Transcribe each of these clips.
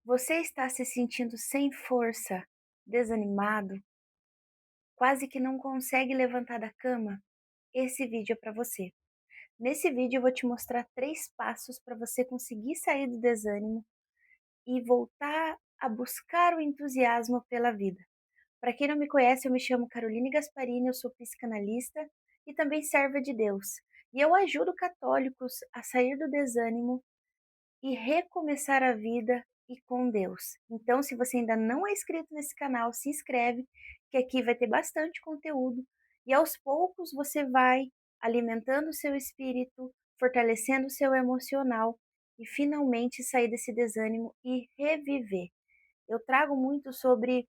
Você está se sentindo sem força, desanimado, quase que não consegue levantar da cama? Esse vídeo é para você. Nesse vídeo eu vou te mostrar 3 passos para você conseguir sair do desânimo e voltar a buscar o entusiasmo pela vida. Para quem não me conhece, eu me chamo Caroline Gasparini, eu sou psicanalista e também serva de Deus. E eu ajudo católicos a sair do desânimo e recomeçar a vida e com Deus. Então, se você ainda não é inscrito nesse canal, se inscreve, que aqui vai ter bastante conteúdo e aos poucos você vai alimentando o seu espírito, fortalecendo o seu emocional e finalmente sair desse desânimo e reviver. Eu trago muito sobre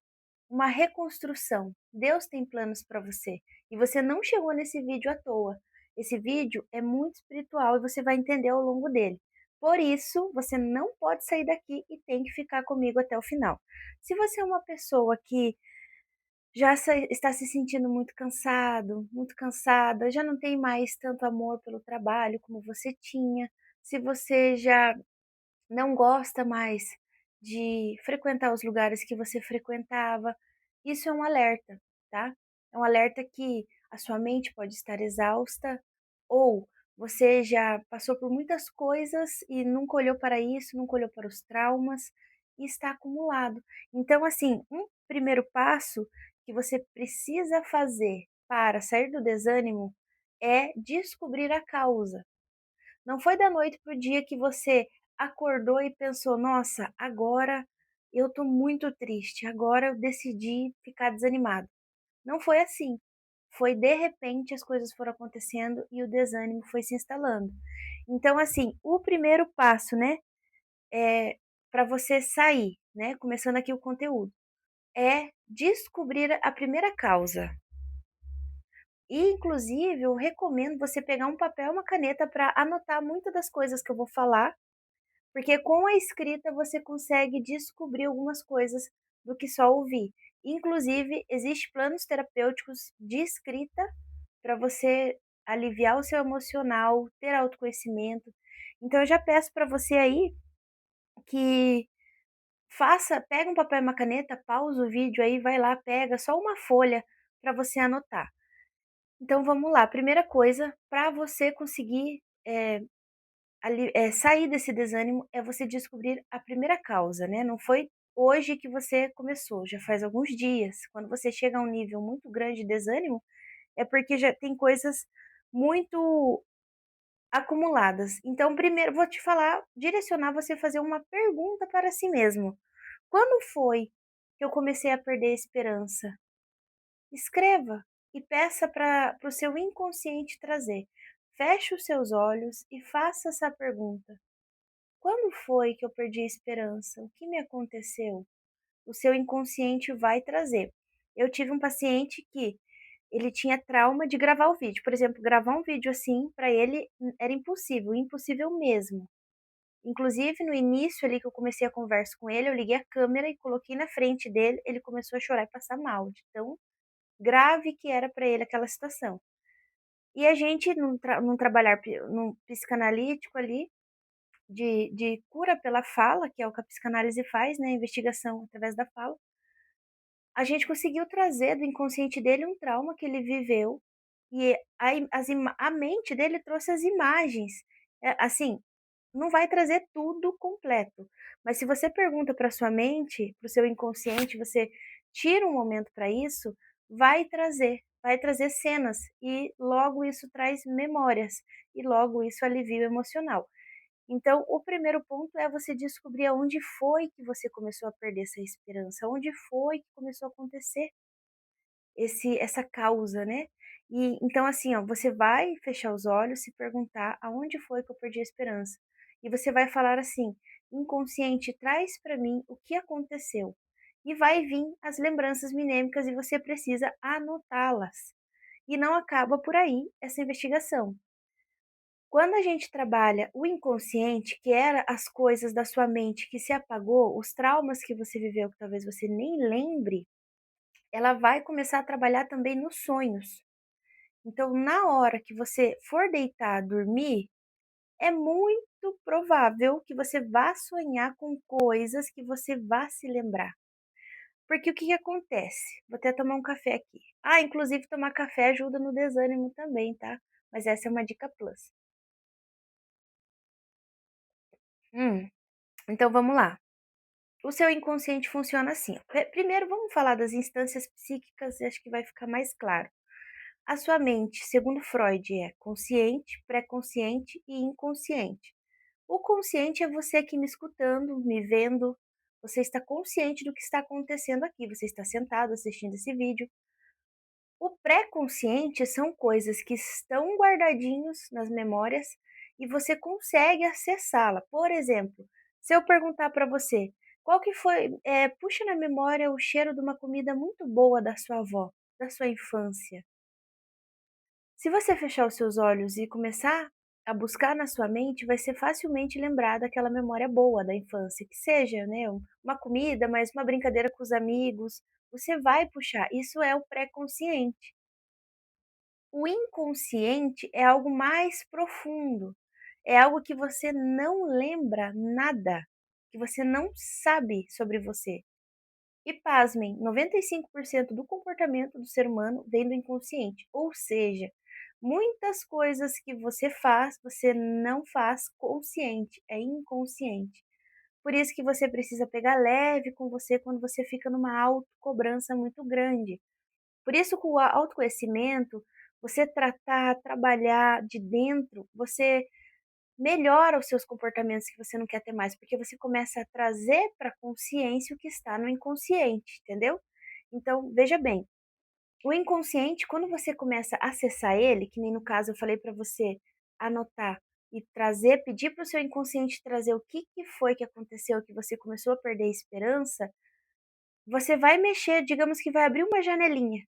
uma reconstrução. Deus tem planos para você e você não chegou nesse vídeo à toa. Esse vídeo é muito espiritual e você vai entender ao longo dele. Por isso, você não pode sair daqui e tem que ficar comigo até o final. Se você é uma pessoa que está se sentindo muito cansado, muito cansada, já não tem mais tanto amor pelo trabalho como você tinha, se você já não gosta mais de frequentar os lugares que você frequentava, isso é um alerta, tá? É um alerta que a sua mente pode estar exausta ou você já passou por muitas coisas e nunca olhou para isso, nunca olhou para os traumas e está acumulado. Então, assim, um primeiro passo que você precisa fazer para sair do desânimo é descobrir a causa. Não foi da noite para o dia que você acordou e pensou: "Nossa, agora eu tô muito triste, agora eu decidi ficar desanimado". Não foi assim. Foi de repente as coisas foram acontecendo e o desânimo foi se instalando. Então, assim, o primeiro passo, né, para você sair, né, começando aqui o conteúdo, é descobrir a primeira causa. E inclusive eu recomendo você pegar um papel e uma caneta para anotar muitas das coisas que eu vou falar. Porque com a escrita você consegue descobrir algumas coisas do que só ouvir. Inclusive, existe planos terapêuticos de escrita para você aliviar o seu emocional, ter autoconhecimento. Então eu já peço para você aí que pega um papel e uma caneta, pausa o vídeo aí, vai lá, pega só uma folha para você anotar. Então vamos lá, primeira coisa, para você conseguir sair desse desânimo é você descobrir a primeira causa, né, não foi hoje que você começou, já faz alguns dias. Quando você chega a um nível muito grande de desânimo, é porque já tem coisas muito acumuladas. Então primeiro vou te falar, direcionar você a fazer uma pergunta para si mesmo: "Quando foi que eu comecei a perder a esperança?". Escreva e peça para o seu inconsciente trazer. Feche os seus olhos e faça essa pergunta: quando foi que eu perdi a esperança? O que me aconteceu? O seu inconsciente vai trazer. Eu tive um paciente que ele tinha trauma de gravar o vídeo. Por exemplo, gravar um vídeo assim, para ele era impossível, impossível mesmo. Inclusive, no início ali que eu comecei a conversa com ele, eu liguei a câmera e coloquei na frente dele, ele começou a chorar e passar mal, de tão grave que era para ele aquela situação. E a gente, num trabalhar num psicanalítico ali, de cura pela fala, que é o que a psicanálise faz, né, investigação através da fala, a gente conseguiu trazer do inconsciente dele um trauma que ele viveu, e a mente dele trouxe as imagens. Assim, não vai trazer tudo completo, mas se você pergunta para sua mente, para o seu inconsciente, você tira um momento para isso, vai trazer cenas, e logo isso traz memórias, e logo isso alivia o emocional. Então, o primeiro ponto é você descobrir aonde foi que você começou a perder essa esperança, onde foi que começou a acontecer essa causa, né. E então assim, ó, você vai fechar os olhos, se perguntar: "Aonde foi que eu perdi a esperança?". E você vai falar assim: "Inconsciente, traz para mim o que aconteceu". E vai vir as lembranças mnêmicas e você precisa anotá-las. E não acaba por aí essa investigação. Quando a gente trabalha o inconsciente, que era as coisas da sua mente que se apagou, os traumas que você viveu que talvez você nem lembre, ela vai começar a trabalhar também nos sonhos. Então, na hora que você for deitar, dormir, é muito provável que você vá sonhar com coisas que você vá se lembrar. Porque o que que acontece? Vou até tomar um café aqui. Ah, inclusive tomar café ajuda no desânimo também, tá? Mas essa é uma dica plus. Hum, então vamos lá. O seu inconsciente funciona assim. Primeiro vamos falar das instâncias psíquicas e acho que vai ficar mais claro. A sua mente, segundo Freud, é consciente, pré-consciente e inconsciente. O consciente é você aqui me escutando, me vendo. Você está consciente do que está acontecendo aqui. Você está sentado assistindo esse vídeo. O pré-consciente são coisas que estão guardadinhos nas memórias e você consegue acessá-la. Por exemplo, se eu perguntar para você, qual que foi, puxa na memória o cheiro de uma comida muito boa da sua avó, da sua infância. Se você fechar os seus olhos e começar a buscar na sua mente, vai ser facilmente lembrar daquela memória boa da infância, que seja, né, uma comida, mas uma brincadeira com os amigos. Você vai puxar. Isso é o pré-consciente. O inconsciente é algo mais profundo, é algo que você não lembra nada, que você não sabe sobre você. E pasmem, 95% do comportamento do ser humano vem do inconsciente, ou seja, muitas coisas que você não faz consciente, é inconsciente. Por isso que você precisa pegar leve com você quando você fica numa autocobrança muito grande. Por isso que o autoconhecimento, você tratar, trabalhar de dentro, você melhora os seus comportamentos que você não quer ter mais, porque você começa a trazer para a consciência o que está no inconsciente, entendeu? Então, veja bem, o inconsciente, quando você começa a acessar ele, que nem no caso eu falei para você anotar e trazer, pedir para o seu inconsciente trazer o que, que foi que aconteceu, que você começou a perder a esperança, você vai mexer, digamos que vai abrir uma janelinha.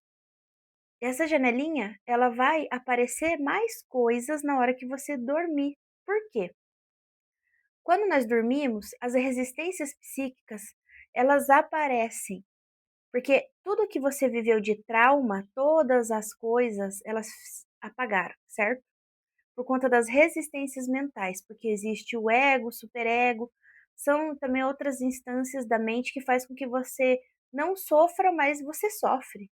Essa janelinha, ela vai aparecer mais coisas na hora que você dormir. Por quê? Quando nós dormimos, as resistências psíquicas, elas aparecem, porque tudo que você viveu de trauma, todas as coisas, elas apagaram, certo? Por conta das resistências mentais, porque existe o ego, o superego, são também outras instâncias da mente que faz com que você não sofra, mas você sofre.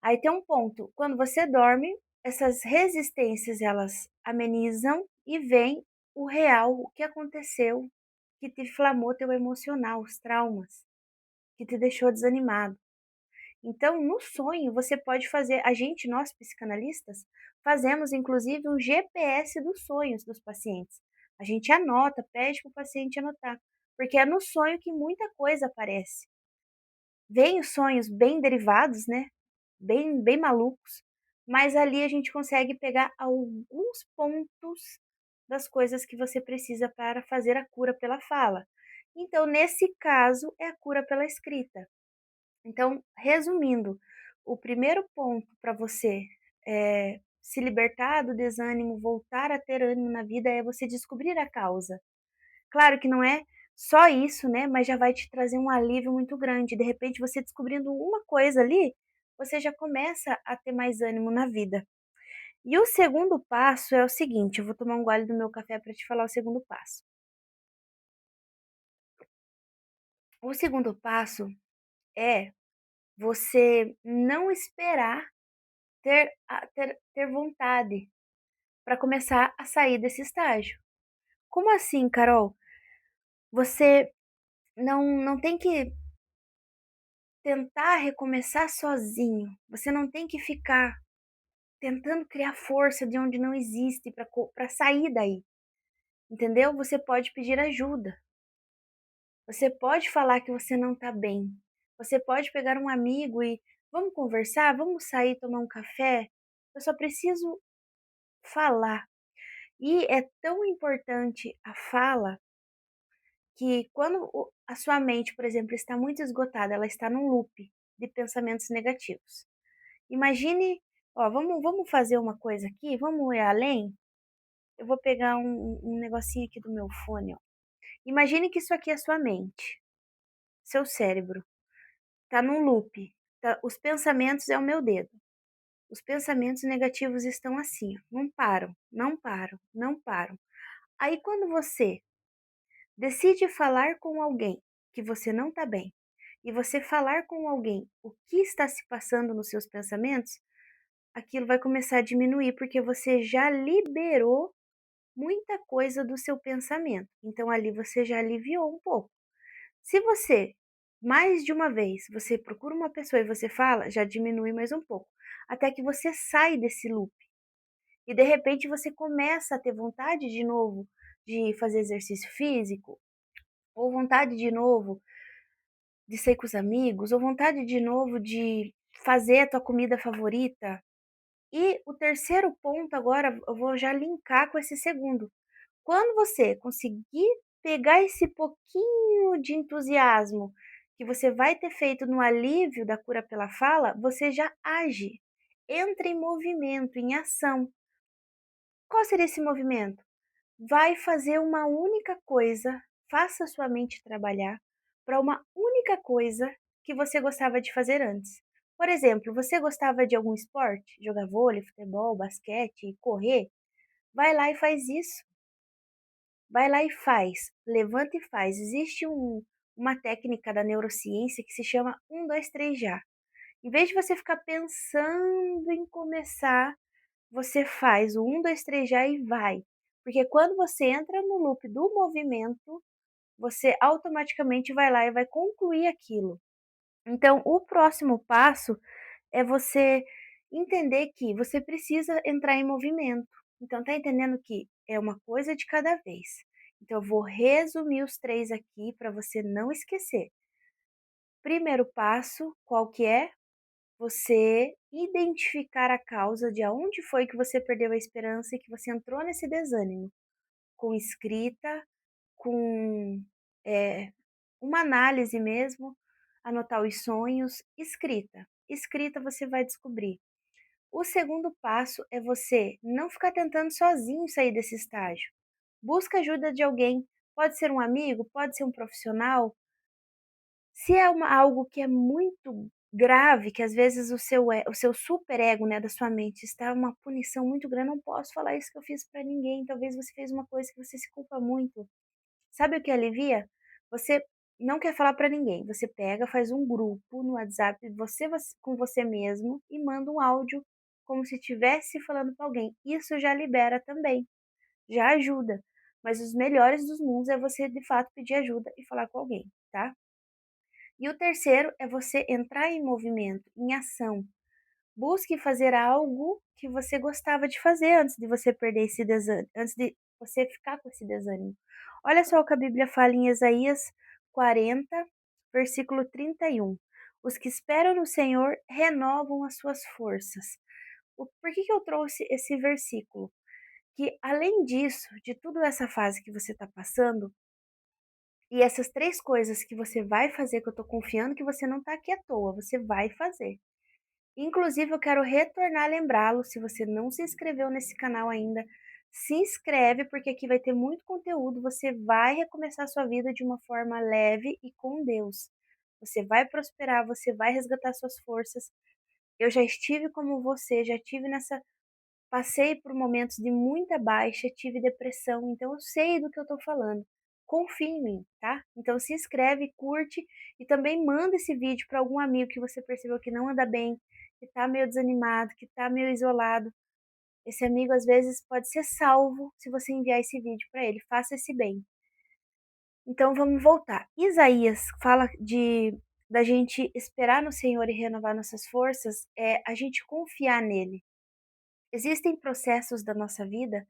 Aí tem um ponto, quando você dorme, essas resistências elas amenizam e vem o real, o que aconteceu, que te inflamou teu emocional, os traumas, que te deixou desanimado. Então, no sonho, você pode fazer, a gente, nós psicanalistas, fazemos inclusive um GPS dos sonhos dos pacientes. A gente anota, pede para o paciente anotar, porque é no sonho que muita coisa aparece. Vem os sonhos bem derivados, né? Bem malucos, mas ali a gente consegue pegar alguns pontos das coisas que você precisa para fazer a cura pela fala. Então, nesse caso, é a cura pela escrita. Então, resumindo, o primeiro ponto para você se libertar do desânimo, voltar a ter ânimo na vida, é você descobrir a causa. Claro que não é só isso, né, mas já vai te trazer um alívio muito grande. De repente, você descobrindo uma coisa ali, você já começa a ter mais ânimo na vida. E o segundo passo é o seguinte, eu vou tomar um gole do meu café para te falar o segundo passo. O segundo passo é você não esperar ter vontade para começar a sair desse estágio. Como assim, Carol? Você não tem que tentar recomeçar sozinho. Você não tem que ficar tentando criar força de onde não existe para sair daí, entendeu? Você pode pedir ajuda. Você pode falar que você não está bem. Você pode pegar um amigo e vamos conversar, vamos sair tomar um café. Eu só preciso falar. E é tão importante a fala que quando a sua mente, por exemplo, está muito esgotada, ela está num loop de pensamentos negativos. Imagine, ó, vamos fazer uma coisa aqui, vamos ir além. Eu vou pegar um negocinho aqui do meu fone, ó. Imagine que isso aqui é sua mente, seu cérebro, tá num loop. Os pensamentos é o meu dedo. Os pensamentos negativos estão assim, ó, não param, não param, não param. Aí quando você decide falar com alguém que você não está bem, e você falar com alguém o que está se passando nos seus pensamentos, aquilo vai começar a diminuir, porque você já liberou muita coisa do seu pensamento. Então ali você já aliviou um pouco. Se você, mais de uma vez, você procura uma pessoa e você fala, já diminui mais um pouco, até que você sai desse loop. E de repente você começa a ter vontade de novo de fazer exercício físico, ou vontade de novo de sair com os amigos, ou vontade de novo de fazer a tua comida favorita. E o terceiro ponto agora, eu vou já linkar com esse segundo. Quando você conseguir pegar esse pouquinho de entusiasmo que você vai ter feito no alívio da cura pela fala, você já age, entra em movimento, em ação. Qual seria esse movimento? Vai fazer uma única coisa, faça sua mente trabalhar para uma única coisa que você gostava de fazer antes. Por exemplo, você gostava de algum esporte? Jogar vôlei, futebol, basquete, correr? Vai lá e faz isso. Vai lá e faz. Levanta e faz. Existe uma técnica da neurociência que se chama 1, 2, 3 já. Em vez de você ficar pensando em começar, você faz o 1, 2, 3 já e vai. Porque quando você entra no loop do movimento, você automaticamente vai lá e vai concluir aquilo. Então, o próximo passo é você entender que você precisa entrar em movimento. Então, tá entendendo que é uma coisa de cada vez. Então, eu vou resumir os três aqui para você não esquecer. Primeiro passo, qual que é? Você identificar a causa de aonde foi que você perdeu a esperança e que você entrou nesse desânimo. Com escrita, com uma análise mesmo, anotar os sonhos, escrita. Escrita você vai descobrir. O segundo passo é você não ficar tentando sozinho sair desse estágio. Busca ajuda de alguém. Pode ser um amigo, pode ser um profissional. Se é algo que é muito grave, que às vezes o seu superego, né, da sua mente está uma punição muito grande, não posso falar isso que eu fiz para ninguém. Talvez você fez uma coisa que você se culpa muito. Sabe o que alivia? Você não quer falar para ninguém. Você pega, faz um grupo no WhatsApp, com você mesmo e manda um áudio como se estivesse falando para alguém. Isso já libera também, já ajuda. Mas os melhores dos mundos é você de fato pedir ajuda e falar com alguém, tá? E o terceiro é você entrar em movimento, em ação. Busque fazer algo que você gostava de fazer antes de você perder esse desânimo, antes de você ficar com esse desânimo. Olha só o que a Bíblia fala em Isaías 40, versículo 31. Os que esperam no Senhor renovam as suas forças. Por que eu trouxe esse versículo? Que além disso, de toda essa fase que você está passando, e essas três coisas que você vai fazer, que eu estou confiando que você não está aqui à toa, você vai fazer. Inclusive, eu quero retornar a lembrá-lo, se você não se inscreveu nesse canal ainda, se inscreve, porque aqui vai ter muito conteúdo. Você vai recomeçar a sua vida de uma forma leve e com Deus. Você vai prosperar, você vai resgatar suas forças. Eu já estive como você, já tive nessa. Passei por momentos de muita baixa, tive depressão, então eu sei do que eu tô falando. Confie em mim, tá? Então se inscreve, curte e também manda esse vídeo para algum amigo que você percebeu que não anda bem, que tá meio desanimado, que tá meio isolado. Esse amigo às vezes pode ser salvo se você enviar esse vídeo para ele. Faça esse bem. Então vamos voltar. Isaías fala de da gente esperar no Senhor e renovar nossas forças, é a gente confiar nele. Existem processos da nossa vida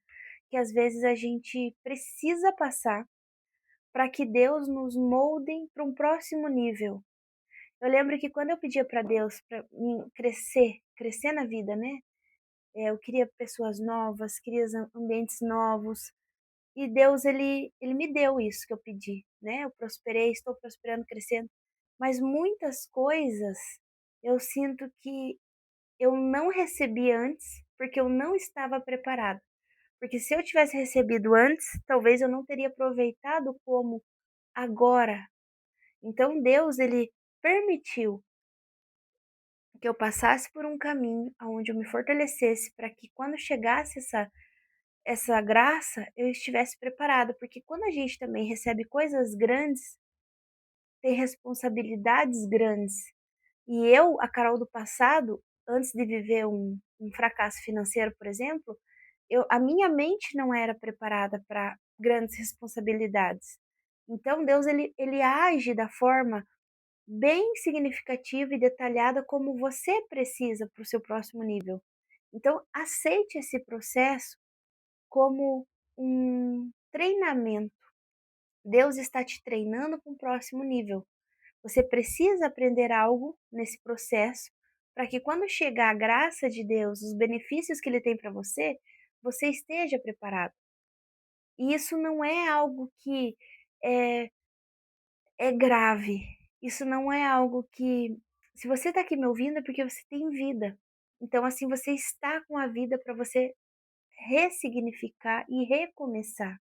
que às vezes a gente precisa passar para que Deus nos molde para um próximo nível. Eu lembro que quando eu pedia para Deus para mim crescer na vida, né? Eu queria pessoas novas, queria ambientes novos. E Deus, ele me deu isso que eu pedi, né? Eu prosperei, estou prosperando, crescendo. Mas muitas coisas eu sinto que eu não recebi antes porque eu não estava preparada. Porque se eu tivesse recebido antes, talvez eu não teria aproveitado como agora. Então Deus, ele permitiu que eu passasse por um caminho aonde eu me fortalecesse para que quando chegasse essa graça, eu estivesse preparada, porque quando a gente também recebe coisas grandes, tem responsabilidades grandes. E eu, a Carol do passado, antes de viver um fracasso financeiro, por exemplo, a minha mente não era preparada para grandes responsabilidades. Então Deus ele age da forma bem significativa e detalhada como você precisa para o seu próximo nível. Então aceite esse processo como um treinamento. Deus está te treinando para um próximo nível. Você precisa aprender algo nesse processo para que quando chegar a graça de Deus, os benefícios que Ele tem para você, você esteja preparado. E isso não é algo que é, é grave. Isso não é algo que. Se você está aqui me ouvindo é porque você tem vida. Então, assim, você está com a vida para você ressignificar e recomeçar.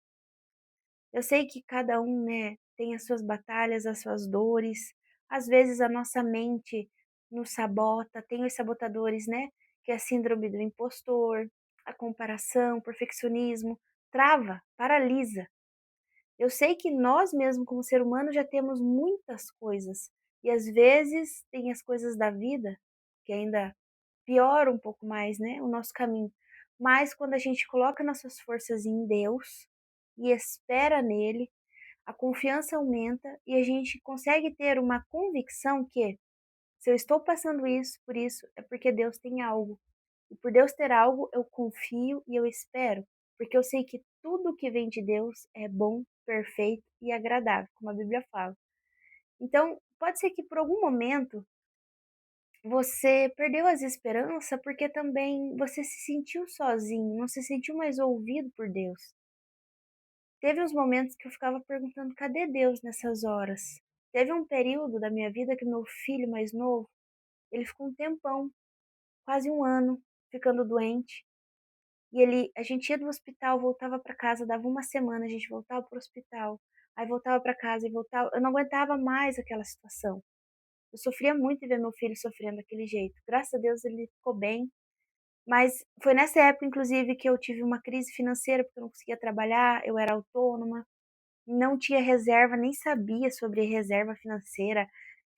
Eu sei que cada um, né, tem as suas batalhas, as suas dores. Às vezes a nossa mente nos sabota, tem os sabotadores, né, que é a síndrome do impostor, a comparação, o perfeccionismo, trava, paralisa. Eu sei que nós mesmos como ser humano já temos muitas coisas e às vezes tem as coisas da vida que ainda piora um pouco mais, né, o nosso caminho. Mas quando a gente coloca nossas forças em Deus e espera nele, a confiança aumenta e a gente consegue ter uma convicção que, se eu estou passando isso, por isso, é porque Deus tem algo. E por Deus ter algo, eu confio e eu espero, porque eu sei que tudo que vem de Deus é bom, perfeito e agradável, como a Bíblia fala. Então, pode ser que por algum momento você perdeu as esperanças porque também você se sentiu sozinho, não se sentiu mais ouvido por Deus. Teve uns momentos que eu ficava perguntando: "Cadê Deus nessas horas?". Teve um período da minha vida que meu filho mais novo, ele ficou um tempão, quase um ano, ficando doente, e a gente ia do hospital, voltava para casa, dava uma semana, a gente voltava para o hospital, aí voltava para casa e voltava, eu não aguentava mais aquela situação. Eu sofria muito de ver meu filho sofrendo daquele jeito. Graças a Deus ele ficou bem, mas foi nessa época inclusive que eu tive uma crise financeira, porque eu não conseguia trabalhar, eu era autônoma. Não tinha reserva, nem sabia sobre reserva financeira,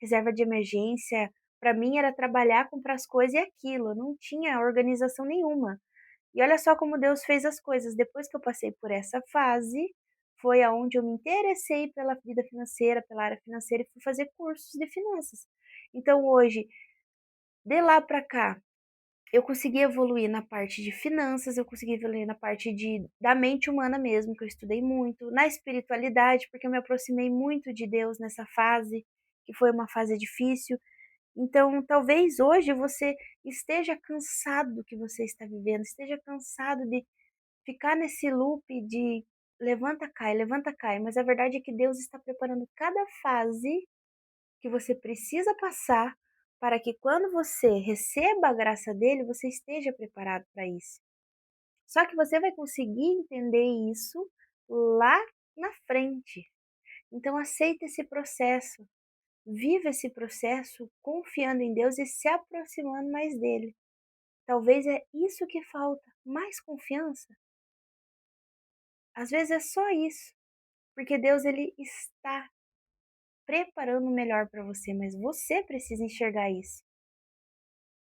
reserva de emergência. Para mim era trabalhar, comprar as coisas e aquilo, eu não tinha organização nenhuma. E olha só como Deus fez as coisas, depois que eu passei por essa fase, foi aonde eu me interessei pela vida financeira, pela área financeira e fui fazer cursos de finanças. Então hoje, de lá para cá, eu consegui evoluir na parte de finanças, eu consegui evoluir na parte da mente humana mesmo, que eu estudei muito, na espiritualidade, porque eu me aproximei muito de Deus nessa fase, que foi uma fase difícil. Então, talvez hoje você esteja cansado do que você está vivendo, esteja cansado de ficar nesse loop de levanta, cai, mas a verdade é que Deus está preparando cada fase que você precisa passar para que quando você receba a graça dele, você esteja preparado para isso. Só que você vai conseguir entender isso lá na frente. Então aceita esse processo, viva esse processo confiando em Deus e se aproximando mais dele. Talvez é isso que falta, mais confiança. Às vezes é só isso, porque Deus ele está preparando o melhor para você, mas você precisa enxergar isso.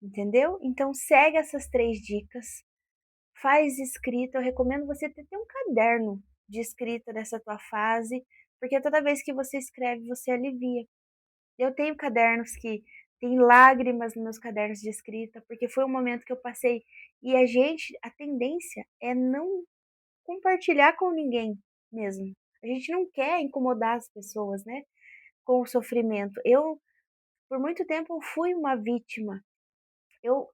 Entendeu? Então segue essas 3 dicas, faz escrita, eu recomendo você ter um caderno de escrita dessa tua fase, porque toda vez que você escreve, você alivia. Eu tenho cadernos que tem lágrimas nos meus cadernos de escrita, porque foi um momento que eu passei e a tendência é não compartilhar com ninguém mesmo. A gente não quer incomodar as pessoas, né, com o sofrimento. Eu, por muito tempo, eu fui uma vítima. Eu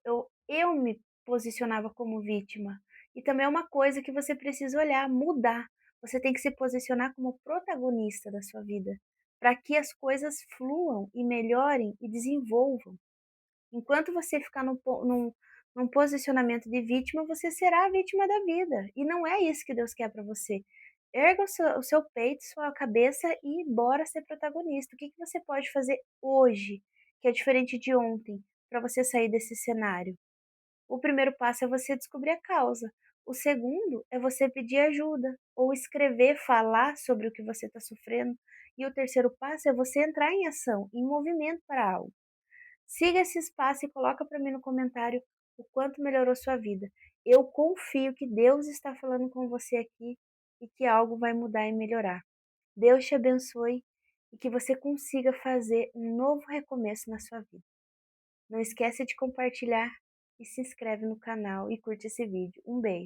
me posicionava como vítima. E também é uma coisa que você precisa olhar, mudar. Você tem que se posicionar como protagonista da sua vida, para que as coisas fluam e melhorem e desenvolvam. Enquanto você ficar num posicionamento de vítima, você será a vítima da vida. E não é isso que Deus quer para você. Erga o seu peito, sua cabeça e bora ser protagonista. O que você pode fazer hoje, que é diferente de ontem, para você sair desse cenário? O primeiro passo é você descobrir a causa. O segundo é você pedir ajuda, ou escrever, falar sobre o que você está sofrendo. E o terceiro passo é você entrar em ação, em movimento para algo. Siga esses passos e coloca para mim no comentário o quanto melhorou sua vida. Eu confio que Deus está falando com você aqui e que algo vai mudar e melhorar. Deus te abençoe e que você consiga fazer um novo recomeço na sua vida. Não esqueça de compartilhar e se inscreve no canal e curte esse vídeo. Um beijo!